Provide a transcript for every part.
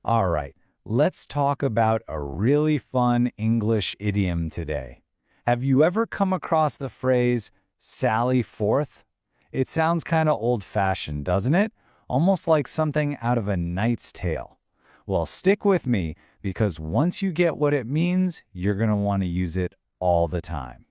All right, let's talk about a really fun English idiom today. Have you ever come across the phrase, sally forth? It sounds kind of old-fashioned, doesn't it? Almost like something out of A Knight's Tale. Well, stick with me, because once you get what it means, you're going to want to use it all the time.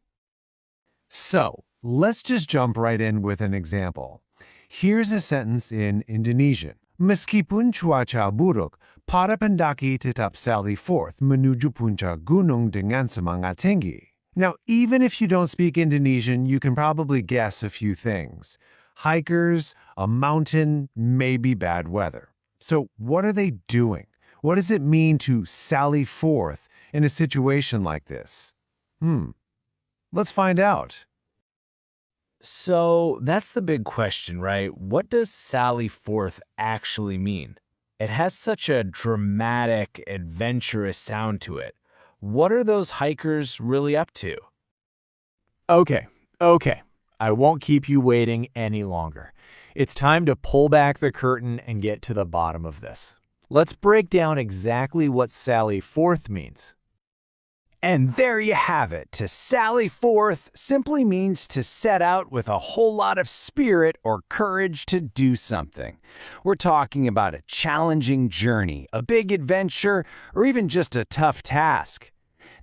So, let's just jump right in with an example. Here's a sentence in Indonesian. Meskipun cuaca buruk, para pendaki tetap sally forth menuju puncak gunung dengan semangat tinggi. Now, even if you don't speak Indonesian, you can probably guess a few things. Hikers, a mountain, maybe bad weather. So, what are they doing? What does it mean to sally forth in a situation like this? Let's find out. So that's the big question, right? What does sally forth actually mean? It has such a dramatic, adventurous sound to it. What are those hikers really up to? Okay. I won't keep you waiting any longer. It's time to pull back the curtain and get to the bottom of this. Let's break down exactly what sally forth means. And there you have it. To sally forth simply means to set out with a whole lot of spirit or courage to do something. We're talking about a challenging journey, a big adventure, or even just a tough task.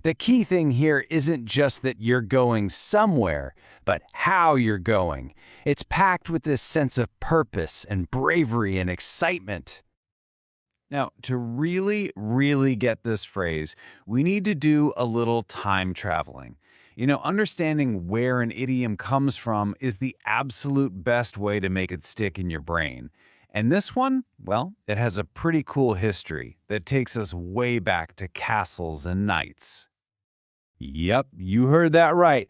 The key thing here isn't just that you're going somewhere, but how you're going. It's packed with this sense of purpose and bravery and excitement. Now, to really get this phrase, we need to do a little time traveling. Understanding where an idiom comes from is the absolute best way to make it stick in your brain. And this one, well, it has a pretty cool history that takes us way back to castles and knights. Yep, you heard that right.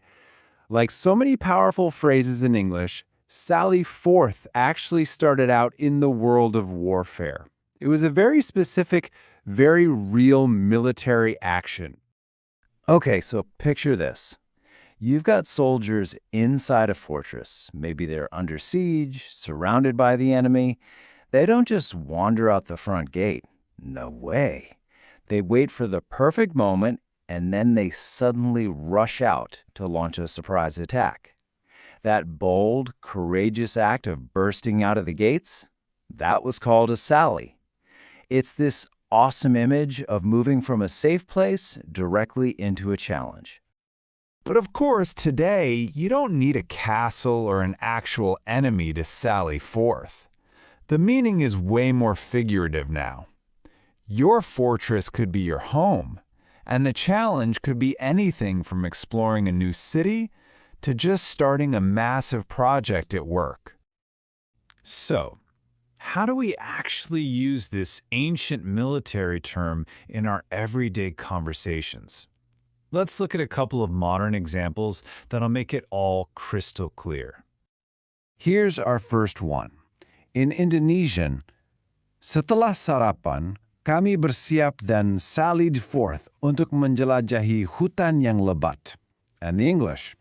Like so many powerful phrases in English, sally forth actually started out in the world of warfare. It was a very specific, very real military action. Okay, so picture this. You've got soldiers inside a fortress. Maybe they're under siege, surrounded by the enemy. They don't just wander out the front gate. No way. They wait for the perfect moment, and then they suddenly rush out to launch a surprise attack. That bold, courageous act of bursting out of the gates, that was called a sally. It's this awesome image of moving from a safe place directly into a challenge. But of course, today, you don't need a castle or an actual enemy to sally forth. The meaning is way more figurative now. Your fortress could be your home, and the challenge could be anything from exploring a new city to just starting a massive project at work. So, how do we actually use this ancient military term in our everyday conversations? Let's look at a couple of modern examples that'll make it all crystal clear. Here's our first one. In Indonesian, setelah sarapan, kami bersiap dan sallied forth untuk menjelajahi hutan yang lebat. And the English,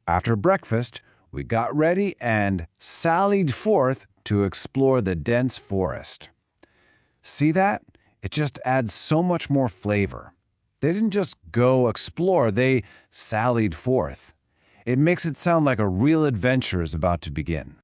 after breakfast, we got ready and sallied forth to explore the dense forest. See that? It just adds so much more flavor. They didn't just go explore, they sallied forth. It makes it sound like a real adventure is about to begin.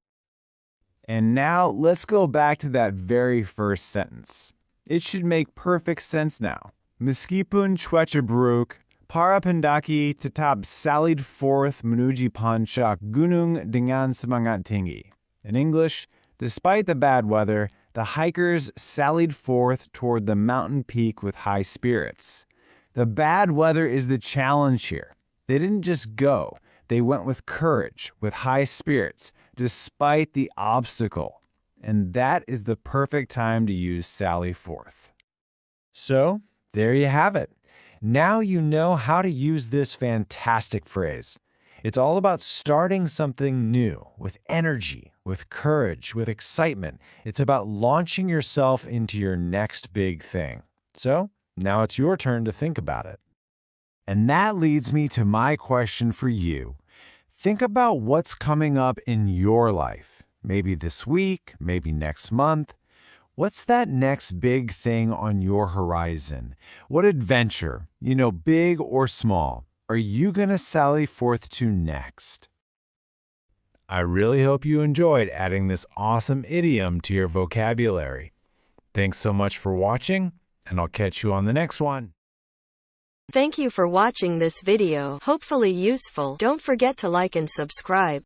And now let's go back to that very first sentence. It should make perfect sense now. Meskipun cuaca buruk, para pendaki tetap sallied forth menuju puncak gunung dengan semangat tinggi. In English, despite the bad weather, the hikers sallied forth toward the mountain peak with high spirits. The bad weather is the challenge here. They didn't just go. They went with courage, with high spirits, despite the obstacle. And that is the perfect time to use sally forth. So, there you have it. Now you know how to use this fantastic phrase. It's all about starting something new, with energy, with courage, with excitement. It's about launching yourself into your next big thing. So, now it's your turn to think about it. And that leads me to my question for you. Think about what's coming up in your life. Maybe this week, maybe next month. What's that next big thing on your horizon? What adventure, big or small, are you going to sally forth to next? I really hope you enjoyed adding this awesome idiom to your vocabulary. Thanks so much for watching, and I'll catch you on the next one. Thank you for watching this video. Hopefully useful. Don't forget to like and subscribe.